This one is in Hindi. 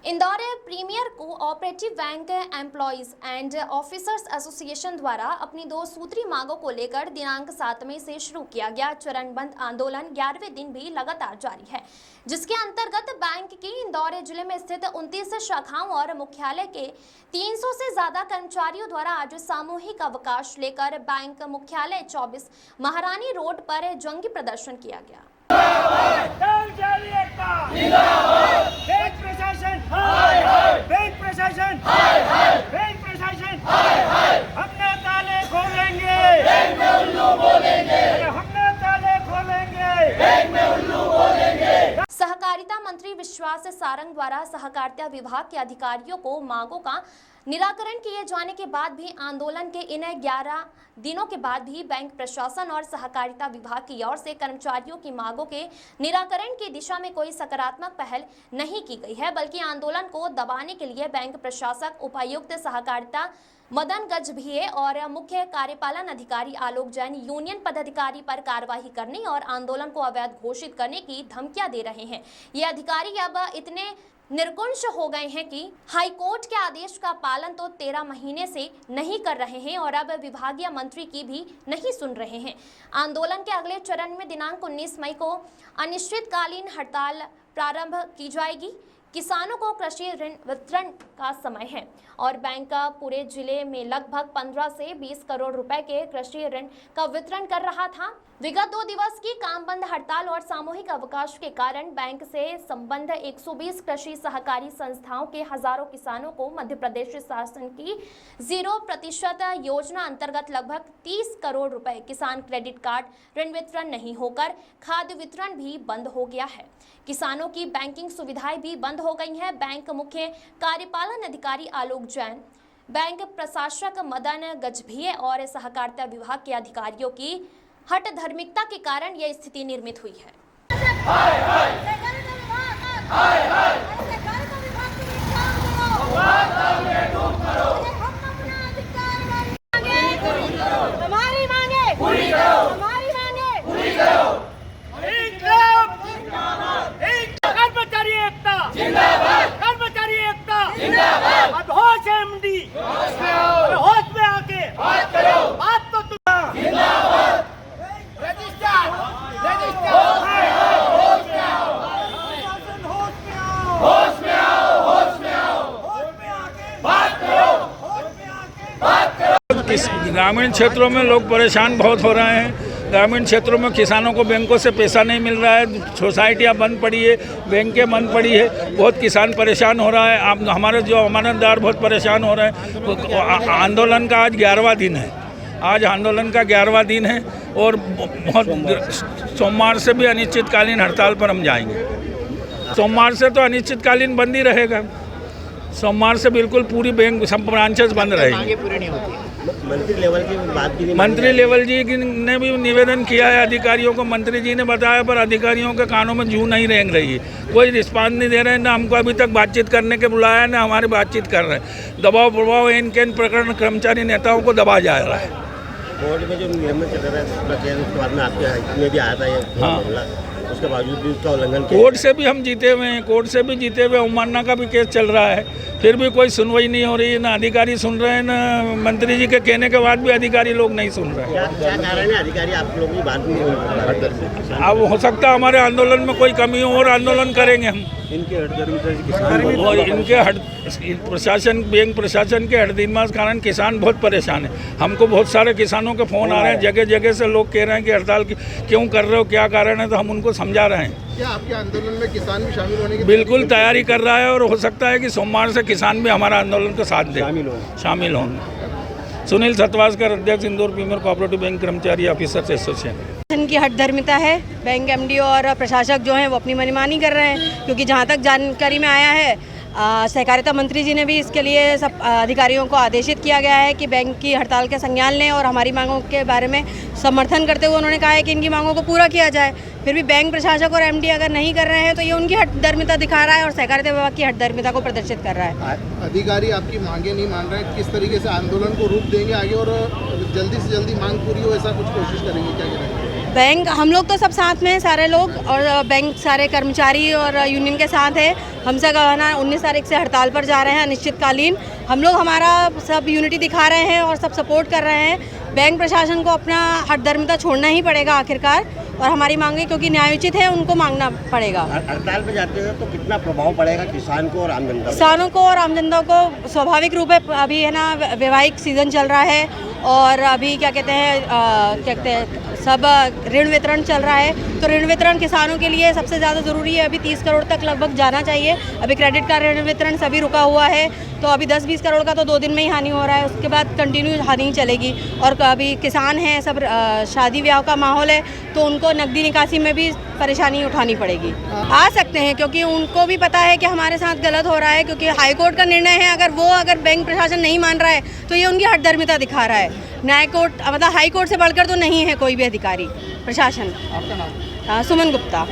Indore premier cooperative bank employees and officers association द्वारा अपनी 2 सूत्री मांगों को लेकर दिनांक 7 मई से शुरू किया गया चरणबद्ध आंदोलन 11वें दिन भी लगातार जारी है, जिसके अंतर्गत बैंक की इंदौर जिले में स्थित 29 शाखाओं और मुख्यालय के 300 से ज्यादा कर्मचारियों द्वारा आज सामूहिक अवकाश लेकर बैंक मुख्यालय 24 महारानी रोड पर जंगी प्रदर्शन किया गया। हमने ताले खोलेंगे, बैंक में उल्लू बोलेंगे। हमने ताले खोलेंगे, बैंक में उल्लू बोलेंगे। सहकारिता मंत्री विश्वास सारंग द्वारा सहकारिता विभाग के अधिकारियों को मांगों का निराकरण किए जाने के बाद भी आंदोलन के इन 11 दिनों के बाद भी बैंक प्रशासन और सहकारिता विभाग की ओर से कर्मचारियों की मांगों के निराकरण की दिशा में कोई सकारात्मक पहल नहीं की गई है, बल्कि आंदोलन को दबाने के लिए बैंक प्रशासक, उपायुक्त सहकारिता मदन गजभिये और मुख्य कार्यपालन अधिकारी आलोक जैन यूनियन पदाधिकारी पर कार्रवाई करने और आंदोलन को अवैध घोषित करने की धमकियां दे रहे हैं। ये अधिकारी अब इतने निर्कुंश हो गए हैं कि हाईकोर्ट के आदेश का पालन तो 13 महीने से नहीं कर रहे हैं और अब विभागीय मंत्री की भी नहीं सुन रहे हैं। आंदोलन के अगले चरण में दिनांक 19 मई को अनिश्चितकालीन हड़ताल प्रारंभ की जाएगी। किसानों को कृषि ऋण वितरण का समय है और बैंक का पूरे जिले में लगभग 15 से 20 करोड़ रुपए के कृषि ऋण का वितरण कर रहा था। विगत 2 दिवस की काम बंद हड़ताल और सामूहिक अवकाश के कारण बैंक से संबद्ध 120 कृषि सहकारी संस्थाओं के हजारों किसानों को मध्य प्रदेश शासन की 0% योजना अंतर्गत लगभग 30 करोड़ रुपए किसान क्रेडिट कार्ड ऋण वितरण नहीं होकर खाद्य वितरण भी बंद हो गया है। किसानों की बैंकिंग सुविधाएं भी बंद हो गई हैं। बैंक मुख्य कार्यपालन अधिकारी आलोक जैन, बैंक प्रशासक मदन गजभिये और सहकारिता विभाग के अधिकारियों की हट धार्मिकता के कारण यह स्थिति निर्मित हुई है। हमारी मांगे पूरी करो, हमारी मांगे पूरी करो। कर्मचारी एकता जिंदाबाद, कर्मचारी एकता जिंदाबाद। अब होश है एमडी, होश में आओ, होश में आके बात करो, बात तो तुम जिंदाबाद। रजिस्टर, रजिस्टर, होश में आओ, होश में आओ, होश में आओ, होश में आओ, होश में आओ, होश में आके बात करो, होश में आके बात करो। इस ग्रामीण क्षेत्रों में लोग परेशान बहुत हो रहे हैं। ग्रामीण क्षेत्रों में किसानों को बैंकों से पैसा नहीं मिल रहा है, सोसाइटियाँ बंद पड़ी है, बैंकें बंद पड़ी है, बहुत किसान परेशान हो रहा है। आप हमारे जो अमानतदार बहुत परेशान हो रहे हैं। आंदोलन का आज 11वां दिन है। आज आंदोलन का 11वां दिन है और बहुत सोमवार से भी अनिश्चितकालीन हड़ताल पर हम जाएंगे। सोमवार से तो अनिश्चितकालीन बंद ही रहेगा। सोमवार से बिल्कुल पूरी बैंक सब ब्रांचेस बंद रहेंगी। मंत्री लेवल की बात भी मंत्री लेवल जी ने भी निवेदन किया है अधिकारियों को। मंत्री जी ने बताया पर अधिकारियों के कानों में जूं नहीं रेंग रही है, कोई रिस्पांस नहीं दे रहे हैं। ना हमको अभी तक बातचीत करने के बुलाया है, ना हमारी बातचीत कर रहे हैं। दबाव प्रभाव इन प्रकरण कर्मचारी नेताओं को दबा जा रहा है। कोर्ट में जो नियम चल रहा है उसके बाद में आपके में भी आया था ये मामला, उसके बावजूद भी उसका उल्लंघन किया। कोर्ट से भी हम जीते हुए हैं, कोर्ट से भी जीते हुए अवमानना का भी केस चल रहा है, फिर भी कोई सुनवाई नहीं हो रही है। ना अधिकारी सुन रहे हैं, ना मंत्री जी के कहने के बाद भी अधिकारी लोग नहीं सुन रहे हैं। क्या कारण है अधिकारी आप लोगों की बात नहीं? अब हो सकता है हमारे आंदोलन में कोई कमी हो और आंदोलन करेंगे हम। इनके हड़दर्मी और इनके प्रशासन, बैंक प्रशासन के हड़दीमा के कारण किसान बहुत परेशान है। हमको बहुत सारे किसानों के फ़ोन आ रहे हैं, जगह जगह से लोग कह रहे हैं कि हड़ताल क्यों कर रहे हो, क्या कारण है, तो हम उनको समझा रहे हैं। क्या आपके आंदोलन में किसान भी शामिल होने की बिल्कुल तैयारी कर रहा है और हो सकता है कि सोमवार से किसान भी हमारा आंदोलन का साथ दे, शामिल होंगे। सुनील सतवासकर, अध्यक्ष इंदौर प्रीमियर कोऑपरेटिव बैंक कर्मचारी ऑफिसर्स एसोसिएशन। की हट धर्मिता है। बैंक एमडी और प्रशासक जो हैं वो अपनी मनमानी कर रहे हैं, क्योंकि जहाँ तक जानकारी में आया है सहकारिता मंत्री जी ने भी इसके लिए सब अधिकारियों को आदेशित किया गया है कि बैंक की हड़ताल के संज्ञान लें और हमारी मांगों के बारे में समर्थन करते हुए उन्होंने कहा है कि इनकी मांगों को पूरा किया जाए। फिर भी बैंक प्रशासक और एमडी अगर नहीं कर रहे हैं तो ये उनकी हठधर्मिता दिखा रहा है और सहकारिता विभाग की हठधर्मिता को प्रदर्शित कर रहा है। अधिकारी आपकी मांगे नहीं मान रहे हैं, किस तरीके से आंदोलन को रूप देंगे आगे और जल्दी से जल्दी मांग पूरी हो ऐसा कुछ कोशिश करेंगे, क्या करेंगे? बैंक हम लोग तो सब साथ में हैं, सारे लोग, और बैंक सारे कर्मचारी और यूनियन के साथ है। हमसे गवर्नर 19 तारीख से हड़ताल पर जा रहे हैं अनिश्चितकालीन। हम लोग हमारा सब यूनिटी दिखा रहे हैं और सब सपोर्ट कर रहे हैं। बैंक प्रशासन को अपना हठधर्मिता छोड़ना ही पड़ेगा आखिरकार, और हमारी मांगे क्योंकि न्यायोचित है उनको मांगना पड़ेगा। हड़ताल पे जाते हैं तो कितना प्रभाव पड़ेगा किसान को और आम जनता को? किसानों को और आम जनता को स्वाभाविक रूप है, अभी है ना वैवाहिक सीजन चल रहा है और अभी क्या कहते हैं सब ऋण वितरण चल रहा है, तो ऋण वितरण किसानों के लिए सबसे ज़्यादा ज़रूरी है। अभी 30 करोड़ तक लगभग जाना चाहिए। अभी क्रेडिट का ऋण वितरण सभी रुका हुआ है, तो अभी 10-20 करोड़ का तो 2 दिन में ही हानि हो रहा है, उसके बाद कंटिन्यू हानि चलेगी। और अभी किसान हैं सब, शादी ब्याह का माहौल है, तो उनको नकदी निकासी में भी परेशानी उठानी पड़ेगी। आ सकते हैं क्योंकि उनको भी पता है कि हमारे साथ गलत हो रहा है, क्योंकि हाईकोर्ट का निर्णय है। अगर बैंक प्रशासन नहीं मान रहा है तो ये उनकी हठधर्मिता दिखा रहा है। न्याय कोर्ट मतलब हाई कोर्ट से बढ़कर तो नहीं है कोई भी अधिकारी प्रशासन। आपका नाम? सुमन गुप्ता।